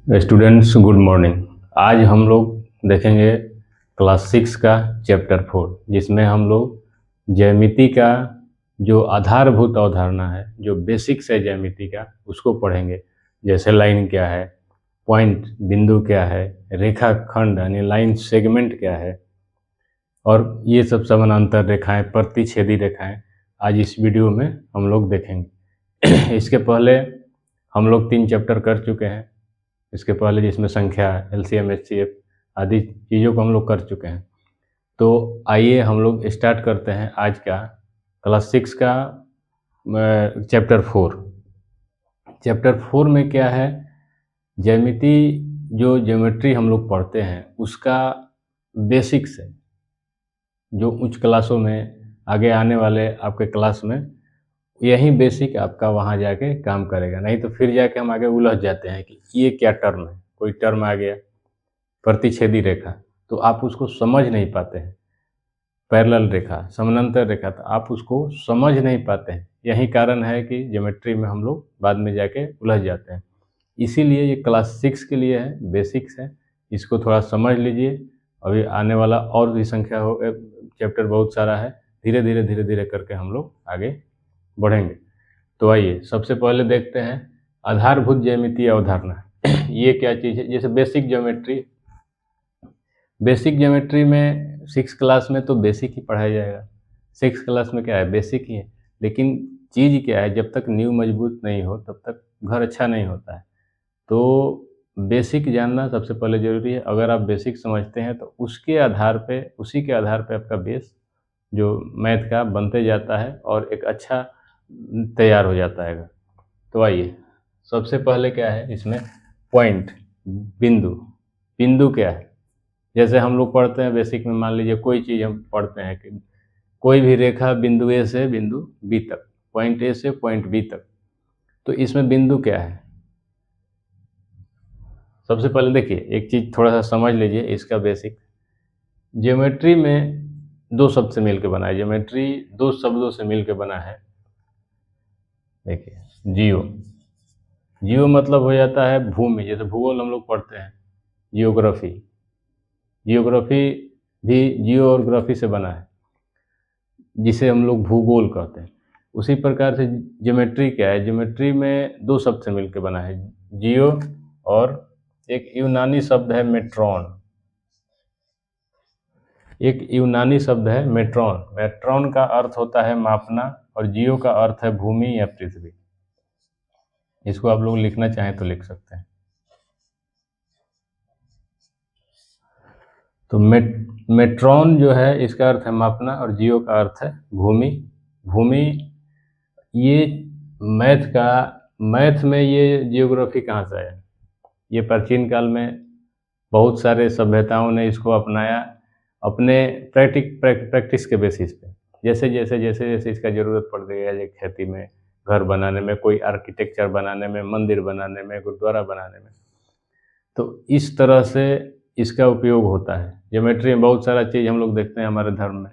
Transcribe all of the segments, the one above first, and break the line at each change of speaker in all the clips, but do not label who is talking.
Students good morning. आज हम लोग देखेंगे क्लास 6 का चैप्टर 4, जिसमें हम लोग ज्यामिति का जो आधारभूत अवधारणा है, जो बेसिक्स है ज्यामिति का, उसको पढ़ेंगे। जैसे लाइन क्या है, पॉइंट बिंदु क्या है, रेखाखंड यानी लाइन सेगमेंट क्या है, और ये सब समानांतर रेखाएं, प्रतिच्छेदी रेखाएं आज इस वीडियो में हम लोग देखेंगे। इसके पहले हम लोग 3 चैप्टर कर चुके हैं। इसके पहले जिसमें संख्या, एलसीएम, एचसीएफ आदि चीज़ों को हम लोग कर चुके हैं। तो आइए हम लोग स्टार्ट करते हैं आज का क्लास 6 का चैप्टर 4। चैप्टर 4 में क्या है, ज्यामिति, जो ज्योमेट्री हम लोग पढ़ते हैं उसका बेसिक्स है, जो उच्च क्लासों में आगे आने वाले आपके क्लास में यही बेसिक आपका वहाँ जाके काम करेगा। नहीं तो फिर जाके हम आगे उलझ जाते हैं कि ये क्या टर्म है, कोई टर्म आ गया प्रतिच्छेदी रेखा तो आप उसको समझ नहीं पाते हैं, पैरेलल रेखा, समानांतर रेखा, तो आप उसको समझ नहीं पाते हैं। यही कारण है कि ज्योमेट्री में हम लोग बाद में जाके उलझ जाते हैं। इसीलिए ये क्लास 6 के लिए है, बेसिक्स है, इसको थोड़ा समझ लीजिए। अभी आने वाला और भी संख्या हो चैप्टर बहुत सारा है, धीरे धीरे करके हम लोग आगे बढ़ेंगे। तो आइए सबसे पहले देखते हैं आधारभूत ज्यामितीय अवधारणा। ये क्या चीज़ है? जैसे बेसिक ज्योमेट्री में 6 क्लास में तो बेसिक ही पढ़ाया जाएगा। 6 क्लास में क्या है, बेसिक ही है। लेकिन चीज़ क्या है, जब तक नींव मजबूत नहीं हो तब तक घर अच्छा नहीं होता है। तो बेसिक जानना सबसे पहले ज़रूरी है। अगर आप बेसिक समझते हैं तो उसके आधार पे, उसी के आधार पे आपका बेस जो मैथ का बनते जाता है और एक अच्छा तैयार हो जाता है। तो आइए सबसे पहले क्या है इसमें, पॉइंट, बिंदु। बिंदु क्या है? जैसे हम लोग पढ़ते हैं बेसिक में, मान लीजिए कोई चीज़ हम पढ़ते हैं कि कोई भी रेखा बिंदु ए से बिंदु बी तक, पॉइंट ए से पॉइंट बी तक, तो इसमें बिंदु क्या है? सबसे पहले देखिए एक चीज़ थोड़ा सा समझ लीजिए इसका बेसिक। ज्योमेट्री में दो शब्द से मिलकर बना है, ज्योमेट्री दो शब्दों से मिलकर बना है। देखिए जियो मतलब हो जाता है भूमि, जैसे भूगोल हम लोग पढ़ते हैं, जियोग्राफी भी जियो और ग्राफी से बना है, जिसे हम लोग भूगोल कहते हैं। उसी प्रकार से ज्योमेट्री क्या है, ज्योमेट्री में दो शब्द से मिलकर बना है, जियो और एक यूनानी शब्द है मेट्रॉन। एक यूनानी शब्द है मेट्रॉन। मेट्रॉन का अर्थ होता है मापना और जियो का अर्थ है भूमि या पृथ्वी। इसको आप लोग लिखना चाहें तो लिख सकते हैं। तो मेट्रॉन जो है इसका अर्थ है मापना और जियो का अर्थ है भूमि। भूमि ये मैथ में ये जियोग्राफी कहाँ से आया? ये प्राचीन काल में बहुत सारे सभ्यताओं ने इसको अपनाया अपने प्रैक्टिस के बेसिस पे। जैसे इसका ज़रूरत पड़ गई है, खेती में, घर बनाने में, कोई आर्किटेक्चर बनाने में, मंदिर बनाने में, गुरुद्वारा बनाने में, तो इस तरह से इसका उपयोग होता है। ज्योमेट्री में बहुत सारा चीज़ हम लोग देखते हैं हमारे धर्म में,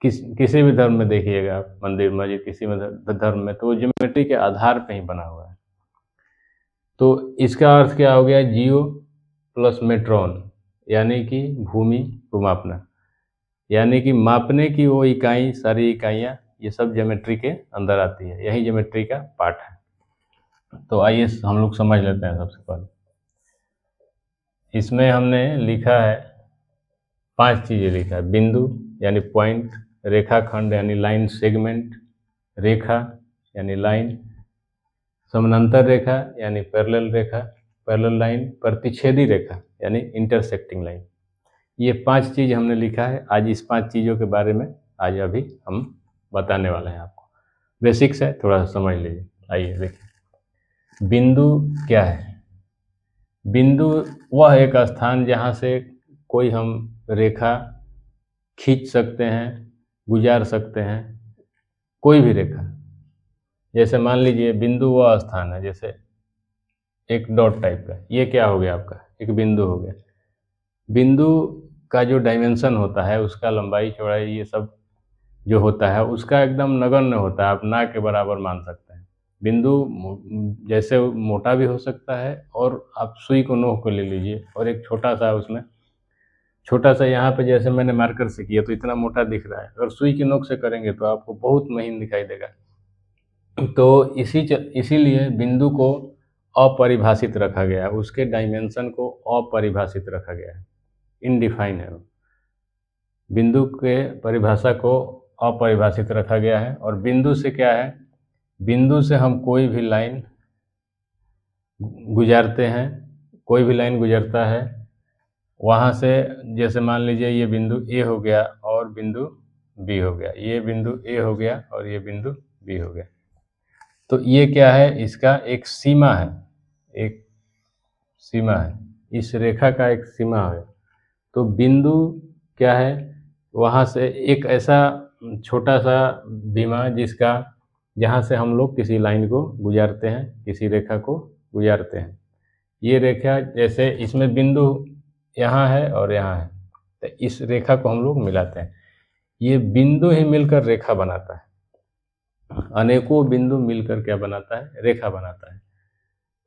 किसी भी धर्म में देखिएगा आप, मंदिर मस्जिद किसी में धर्म में, तो वो ज्योमेट्री के आधार पे ही बना हुआ है। तो इसका अर्थ क्या हो गया, जियो प्लस मेट्रॉन, यानी कि भूमि को मापना, यानी कि मापने की वो इकाई, सारी इकाइयाँ, ये सब ज्योमेट्री के अंदर आती है, यही ज्योमेट्री का पार्ट है। तो आइए हम लोग समझ लेते हैं। सबसे पहले इसमें हमने लिखा है 5 चीज़ें लिखा है, बिंदु यानी पॉइंट, रेखाखंड यानी लाइन सेगमेंट, रेखा यानी लाइन, समानांतर रेखा यानी पैरेलल लाइन, प्रतिच्छेदी रेखा यानी इंटरसेक्टिंग लाइन। ये 5 चीज़ हमने लिखा है। आज इस 5 चीज़ों के बारे में आज अभी हम बताने वाले हैं आपको। बेसिक्स है, थोड़ा सा समझ लीजिए। आइए देखिए बिंदु क्या है। बिंदु वह एक स्थान जहाँ से कोई हम रेखा खींच सकते हैं, गुजार सकते हैं, कोई भी रेखा। जैसे मान लीजिए बिंदु वह स्थान है, जैसे एक डॉट टाइप का, ये क्या हो गया आपका, एक बिंदु हो गया। बिंदु का जो डायमेंशन होता है, उसका लंबाई चौड़ाई ये सब जो होता है, उसका एकदम नगण्य होता है, आप ना के बराबर मान सकते हैं। बिंदु जैसे मोटा भी हो सकता है, और आप सुई को नोक को ले लीजिए और एक छोटा सा उसमें, छोटा सा यहाँ पे जैसे मैंने मार्कर से किया तो इतना मोटा दिख रहा है, और सुई की नोक से करेंगे तो आपको बहुत महीन दिखाई देगा। तो इसीलिए बिंदु को अपरिभाषित रखा गया है, उसके डायमेंशन को अपरिभाषित रखा गया है, इनडिफाइन है वो। बिंदु के परिभाषा को अपरिभाषित रखा गया है। और बिंदु से क्या है, बिंदु से हम कोई भी लाइन गुजारते हैं, कोई भी लाइन गुजरता है वहाँ से, जैसे मान लीजिए ये बिंदु ए हो गया और बिंदु बी हो गया, ये बिंदु ए हो गया और ये बिंदु बी हो गया, तो ये क्या है, इसका एक सीमा है, एक सीमा है, इस रेखा का एक सीमा है। तो बिंदु क्या है, वहाँ से एक ऐसा छोटा सा बीमा जिसका, जहाँ से हम लोग किसी लाइन को गुजारते हैं, किसी रेखा को गुजारते हैं। ये रेखा जैसे इसमें बिंदु यहाँ है और यहाँ है, तो इस रेखा को हम लोग मिलाते हैं। ये बिंदु ही मिलकर रेखा बनाता है, अनेकों बिंदु मिलकर क्या बनाता है, रेखा बनाता है।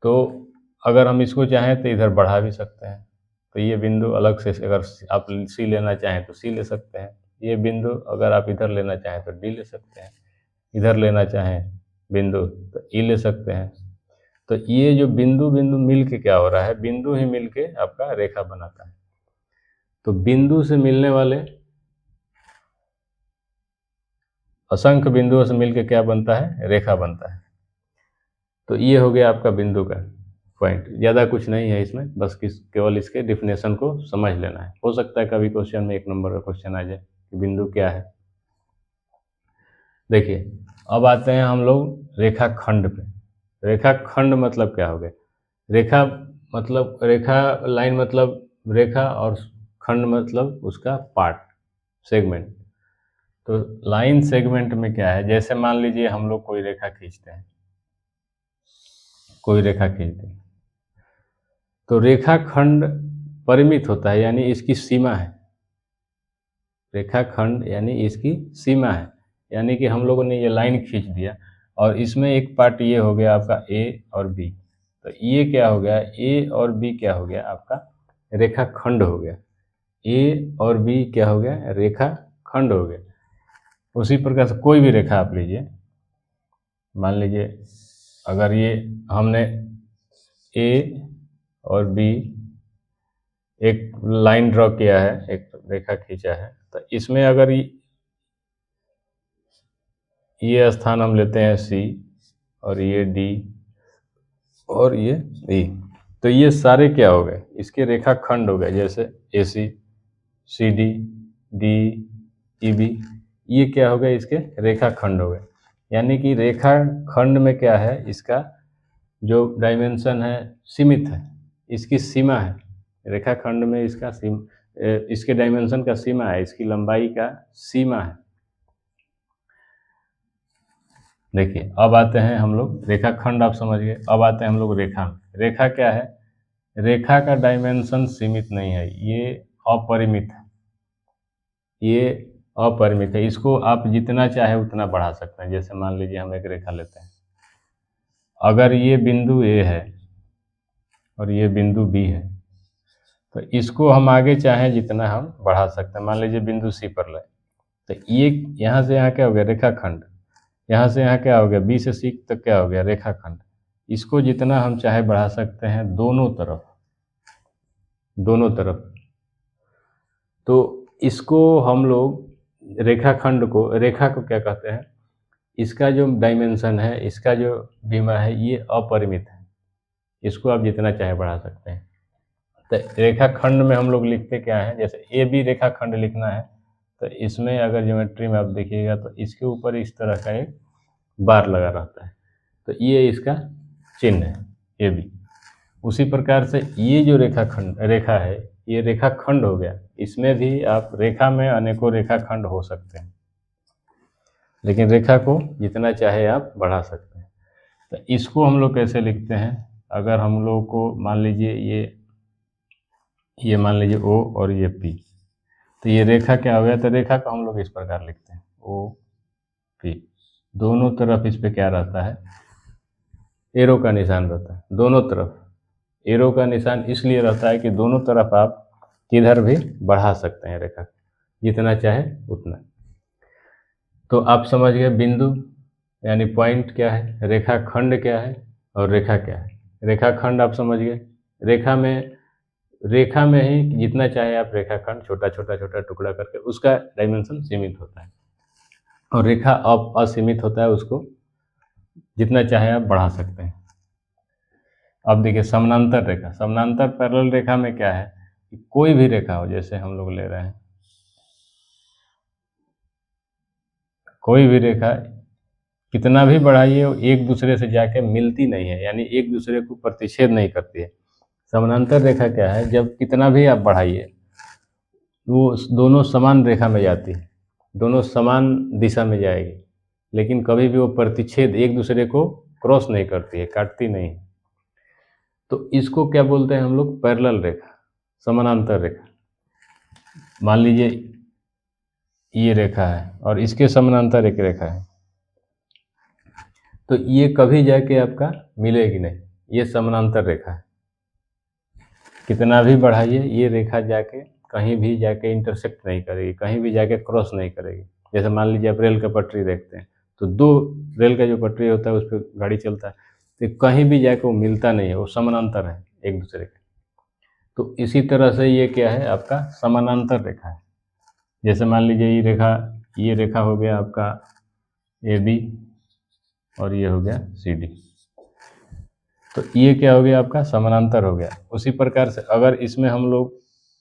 तो अगर हम इसको चाहें तो इधर बढ़ा भी सकते हैं, तो ये बिंदु अलग से अगर आप सी लेना चाहें तो सी ले सकते हैं, ये बिंदु अगर आप इधर लेना चाहें तो डी ले सकते हैं, इधर लेना चाहें बिंदु तो ई ले सकते हैं। तो ये जो बिंदु बिंदु मिल के क्या हो रहा है, बिंदु ही मिल के आपका रेखा बनाता है। तो बिंदु से मिलने वाले असंख्य बिंदुओं से मिलकर क्या बनता है, रेखा बनता है। तो ये हो गया आपका बिंदु का पॉइंट, ज़्यादा कुछ नहीं है इसमें, बस केवल इसके डिफिनेशन को समझ लेना है। हो सकता है कभी क्वेश्चन में 1 नंबर का क्वेश्चन आ जाए कि बिंदु क्या है। देखिए अब आते हैं हम लोग रेखाखंड पे। रेखाखंड मतलब क्या हो गया, रेखा मतलब रेखा, लाइन मतलब रेखा, और खंड मतलब उसका पार्ट, सेगमेंट। तो लाइन सेगमेंट में क्या है, जैसे मान लीजिए हम लोग कोई रेखा खींचते हैं, कोई रेखा खींचते हैं, तो रेखाखंड परिमित होता है, यानी इसकी सीमा है। रेखाखंड यानी इसकी सीमा है, यानी कि हम लोगों ने ये लाइन खींच दिया और इसमें एक पार्ट ये हो गया आपका ए और बी, तो ये क्या हो गया, ए और बी क्या हो गया आपका रेखाखंड हो गया। ए और बी क्या हो गया, रेखाखंड हो गया। उसी प्रकार से कोई भी रेखा आप लीजिए, मान लीजिए अगर ये हमने ए और बी एक लाइन ड्रॉ किया है, एक रेखा खींचा है, तो इसमें अगर ये स्थान हम लेते हैं सी, और ये डी, और ये ई, तो ये सारे क्या हो गए, इसके रेखाखंड हो गए। जैसे A C, C D, D, E B, ये क्या हो गए, इसके रेखाखंड हो गए। यानी कि रेखाखंड में क्या है, इसका जो डायमेंशन है सीमित है, इसकी सीमा है। रेखाखंड में इसका इसके डायमेंशन का सीमा है, इसकी लंबाई का सीमा है। देखिए अब आते हैं हम लोग, रेखाखंड आप समझ गए, अब आते हैं हम लोग रेखा में। रेखा क्या है, रेखा का डायमेंशन सीमित नहीं है, ये अपरिमित है, ये अपरिमित है। इसको आप जितना चाहे उतना बढ़ा सकते हैं। जैसे मान लीजिए हम एक रेखा लेते हैं, अगर ये बिंदु ए है और ये बिंदु बी है, तो इसको हम आगे चाहें जितना हम बढ़ा सकते हैं। मान लीजिए बिंदु सी पर ले, तो ये यहाँ से यहाँ क्या हो गया, रेखाखंड। यहाँ से यहाँ क्या हो गया, बी से सी तक क्या हो गया, रेखाखंड। इसको जितना हम चाहे बढ़ा सकते हैं दोनों तरफ, दोनों तरफ। तो इसको हम लोग रेखाखंड को, रेखा को क्या कहते हैं, इसका जो डायमेंशन है, इसका जो बीमा है, ये अपरिमित है, इसको आप जितना चाहे बढ़ा सकते हैं। तो रेखाखंड में हम लोग लिखते क्या है, जैसे ए बी रेखाखंड लिखना है, तो इसमें अगर ज्योमेट्री में आप देखिएगा तो इसके ऊपर इस तरह का एक बार लगा रहता है, तो ये इसका चिन्ह है, ये भी। उसी प्रकार से ये जो रेखा है, ये रेखाखंड हो गया। इसमें भी आप रेखा में अनेकों रेखाखंड हो सकते हैं, लेकिन रेखा को जितना चाहे आप बढ़ा सकते हैं। तो इसको हम लोग कैसे लिखते हैं, अगर हम लोग को मान लीजिए ये मान लीजिए ओ और ये पी, तो ये रेखा क्या हो गया, तो रेखा को हम लोग इस प्रकार लिखते हैं, ओ पी। दोनों तरफ इस पे क्या रहता है, एरो का निशान रहता है दोनों तरफ। एरो का निशान इसलिए रहता है कि दोनों तरफ आप किधर भी बढ़ा सकते हैं रेखा, जितना चाहे उतना। तो आप समझ गए बिंदु यानी पॉइंट क्या है, रेखाखंड क्या है और रेखा क्या है। रेखाखंड आप समझ गए, रेखा में ही जितना चाहे आप रेखाखंड छोटा छोटा छोटा टुकड़ा करके उसका डायमेंशन सीमित होता है, और रेखा अब असीमित होता है, उसको जितना चाहे आप बढ़ा सकते हैं। अब देखिए समानांतर रेखा, समानांतर पैरेलल रेखा में क्या है कि कोई भी रेखा हो, जैसे हम लोग ले रहे हैं कोई भी रेखा कितना भी बढ़ाइए वो एक दूसरे से जाके मिलती नहीं है, यानी एक दूसरे को प्रतिच्छेद नहीं करती है। समानांतर रेखा क्या है, जब कितना भी आप बढ़ाइए वो दोनों समान रेखा में जाती है, दोनों समान दिशा में जाएगी, लेकिन कभी भी वो प्रतिच्छेद एक दूसरे को क्रॉस नहीं करती है, काटती नहीं है। तो इसको क्या बोलते हैं हम लोग, पैरेलल रेखा, समानांतर रेखा। मान लीजिए ये रेखा है और इसके समानांतर एक रेखा है, तो ये कभी जाके आपका मिलेगी नहीं, ये समानांतर रेखा है। कितना भी बढ़ाइए ये रेखा जाके कहीं भी जाके इंटरसेक्ट नहीं करेगी, कहीं भी जाके क्रॉस नहीं करेगी। जैसे मान लीजिए आप रेल का पटरी देखते हैं, तो दो रेल का जो पटरी होता है उस पर गाड़ी चलता है, तो कहीं भी जाके वो मिलता नहीं है, वो समानांतर है एक दूसरे के। तो इसी तरह से ये क्या है, आपका समानांतर रेखा है। जैसे मान लीजिए ये रेखा हो गया आपका AB और ये हो गया CD, तो ये क्या हो गया, आपका समानांतर हो गया। उसी प्रकार से अगर इसमें हम लोग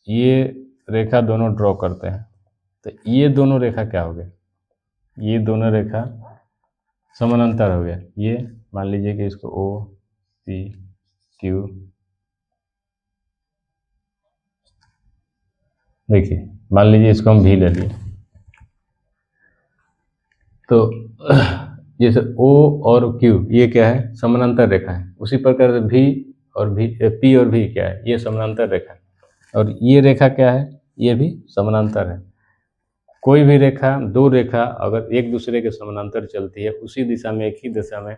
ये रेखा दोनों ड्रॉ करते हैं, तो ये दोनों रेखा क्या हो गया, ये दोनों रेखा समानांतर हो गया। ये मान लीजिए कि इसको OPQ, देखिए मान लीजिए इसको हम V ले लिए, तो जैसे O और Q ये क्या है, समानांतर रेखा है। उसी प्रकार से P और V क्या है, ये समानांतर रेखा है। और ये रेखा क्या है, ये भी समानांतर है। कोई भी रेखा, दो रेखा अगर एक दूसरे के समानांतर चलती है उसी दिशा में, एक ही दिशा में,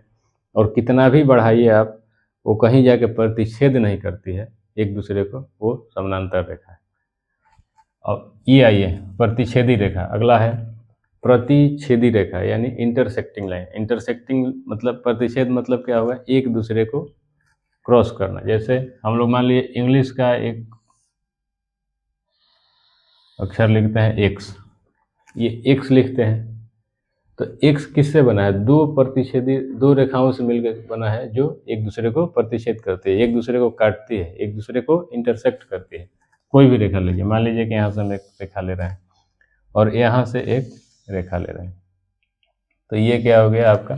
और कितना भी बढ़ाइए आप, वो कहीं जाके प्रतिच्छेद नहीं करती है एक दूसरे को, वो समानांतर रेखा है। अब ये आइए प्रतिच्छेदी रेखा, अगला है प्रतिच्छेदी रेखा यानी इंटरसेक्टिंग लाइन। इंटरसेक्टिंग मतलब प्रतिच्छेद मतलब क्या होगा, एक दूसरे को क्रॉस करना। जैसे हम लोग मान लीजिए इंग्लिश का एक अक्षर लिखते हैं X, ये X लिखते हैं, तो X किससे बना है, दो रेखाओं से मिलकर बना है, जो एक दूसरे को प्रतिच्छेद करती है, एक दूसरे को काटती है, एक दूसरे को इंटरसेक्ट करती है। कोई भी रेखा लीजिए, मान लीजिए कि यहाँ से हम एक रेखा ले रहे हैं और यहाँ से एक रेखा ले रहे हैं, तो ये क्या हो गया, आपका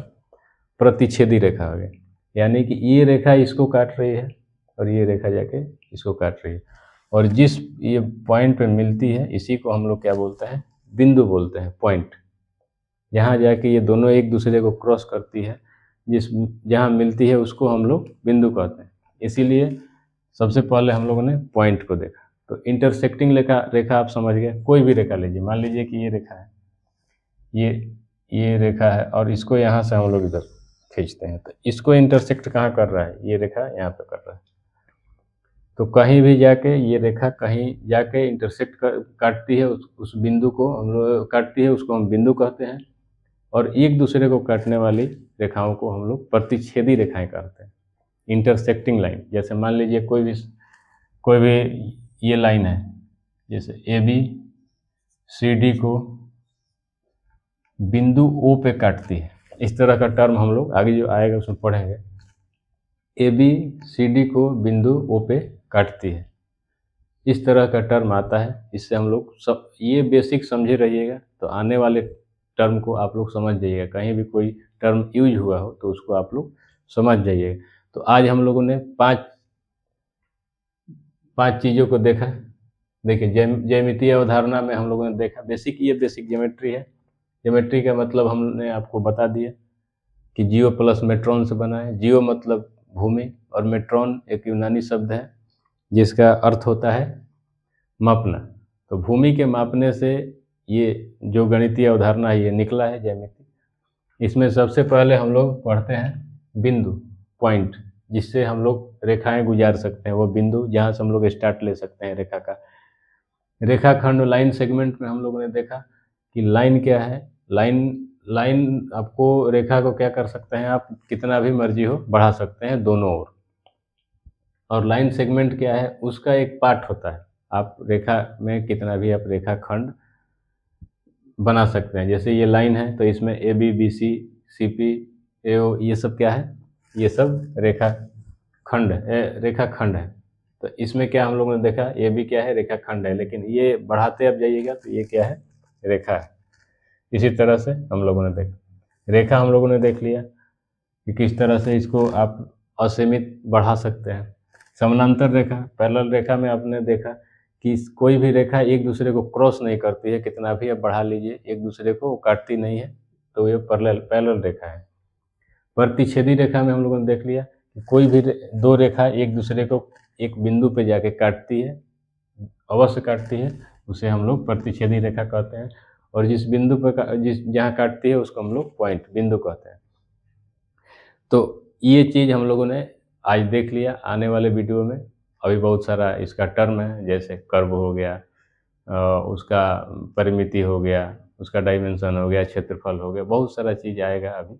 प्रतिच्छेदी रेखा हो गया। यानी कि ये रेखा इसको काट रही है और ये रेखा जाके इसको काट रही है, और जिस ये पॉइंट पे मिलती है इसी को हम लोग क्या बोलते हैं, बिंदु बोलते हैं, पॉइंट। जहाँ जाके ये दोनों एक दूसरे को क्रॉस करती है, जहाँ मिलती है उसको हम लोग बिंदु कहते हैं। इसीलिए सबसे पहले हम लोगों ने पॉइंट को देखा। तो इंटरसेक्टिंग रेखा आप समझ गए। कोई भी रेखा लीजिए, मान लीजिए कि ये रेखा है, ये रेखा है और इसको यहाँ से हम लोग इधर खींचते हैं, तो इसको इंटरसेक्ट कहाँ कर रहा है, ये रेखा यहाँ पे कर रहा है। तो कहीं भी जाके ये रेखा कहीं जाके इंटरसेक्ट काटती है, उस बिंदु को हम लोग काटती है, उसको हम बिंदु कहते हैं। और एक दूसरे को काटने वाली रेखाओं को हम लोग प्रतिच्छेदी रेखाएं कहते हैं, इंटरसेक्टिंग लाइन। जैसे मान लीजिए कोई भी ये लाइन है, जैसे ABCD को बिंदु O पे काटती है, इस तरह का टर्म हम लोग आगे जो आएगा उसमें पढ़ेंगे। ABCD को बिंदु O पे काटती है, इस तरह का टर्म आता है। इससे हम लोग सब ये बेसिक समझे रहिएगा, तो आने वाले टर्म को आप लोग समझ जाइएगा। कहीं भी कोई टर्म यूज हुआ हो तो उसको आप लोग समझ जाइएगा। तो आज हम लोगों ने पांच चीज़ों को देखा। देखिए ज्यामितीय अवधारणा में हम लोगों ने देखा बेसिक ज्योमेट्री है। ज्योमेट्री का मतलब हमने आपको बता दिया कि जियो प्लस मेट्रॉन से बना है। जियो मतलब भूमि और मेट्रॉन एक यूनानी शब्द है जिसका अर्थ होता है मापना। तो भूमि के मापने से ये जो गणितीय अवधारणा है ये निकला है ज्यामिति। इसमें सबसे पहले हम लोग पढ़ते हैं बिंदु। पॉइंट, जिससे हम लोग रेखाएं गुजार सकते हैं, वो बिंदु जहाँ से हम लोग स्टार्ट ले सकते हैं रेखा का। रेखाखंड लाइन सेगमेंट में हम लोगों ने देखा कि लाइन क्या है। लाइन आपको रेखा को क्या कर सकते हैं, आप कितना भी मर्जी हो बढ़ा सकते हैं दोनों ओर। और लाइन सेगमेंट क्या है, उसका एक पार्ट होता है। आप रेखा में कितना भी आप रेखाखंड बना सकते हैं। जैसे ये लाइन है तो इसमें A B B C C P A O ये सब क्या है, ये सब रेखाखंड है। तो इसमें क्या हम लोगों ने देखा, ये भी क्या है, रेखाखंड है, लेकिन ये बढ़ाते आप जाइएगा तो ये क्या है, रेखा है। इसी तरह से हम लोगों ने देखा, रेखा हम लोगों ने देख लिया कि किस तरह से इसको आप असीमित बढ़ा सकते हैं। समानांतर रेखा, पैरेलल रेखा में आपने देखा कि कोई भी रेखा एक दूसरे को क्रॉस नहीं करती है, कितना भी आप बढ़ा लीजिए एक दूसरे को काटती नहीं है, तो ये पैरेलल रेखा है। प्रतिच्छेदी रेखा में हम लोगों ने देख लिया कि कोई भी दो रेखा एक दूसरे को एक बिंदु पे जाके काटती है, अवश्य काटती है, उसे हम लोग प्रतिच्छेदी रेखा कहते हैं। और जिस बिंदु पर जहाँ काटती है उसको हम लोग पॉइंट, बिंदु कहते हैं। तो ये चीज़ हम लोगों ने आज देख लिया। आने वाले वीडियो में अभी बहुत सारा इसका टर्म है, जैसे कर्व हो गया, उसका परिमिति हो गया, उसका डायमेंशन हो गया, क्षेत्रफल हो गया, बहुत सारा चीज़ आएगा अभी,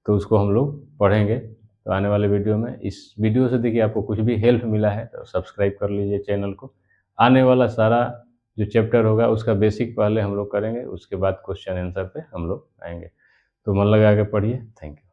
तो उसको हम लोग पढ़ेंगे। तो आने वाले वीडियो में, इस वीडियो से देखिए आपको कुछ भी हेल्प मिला है तो सब्सक्राइब कर लीजिए चैनल को। आने वाला सारा जो चैप्टर होगा उसका बेसिक पहले हम लोग करेंगे, उसके बाद क्वेश्चन आंसर पे हम लोग आएंगे। तो मन लगा के पढ़िए। Thank you.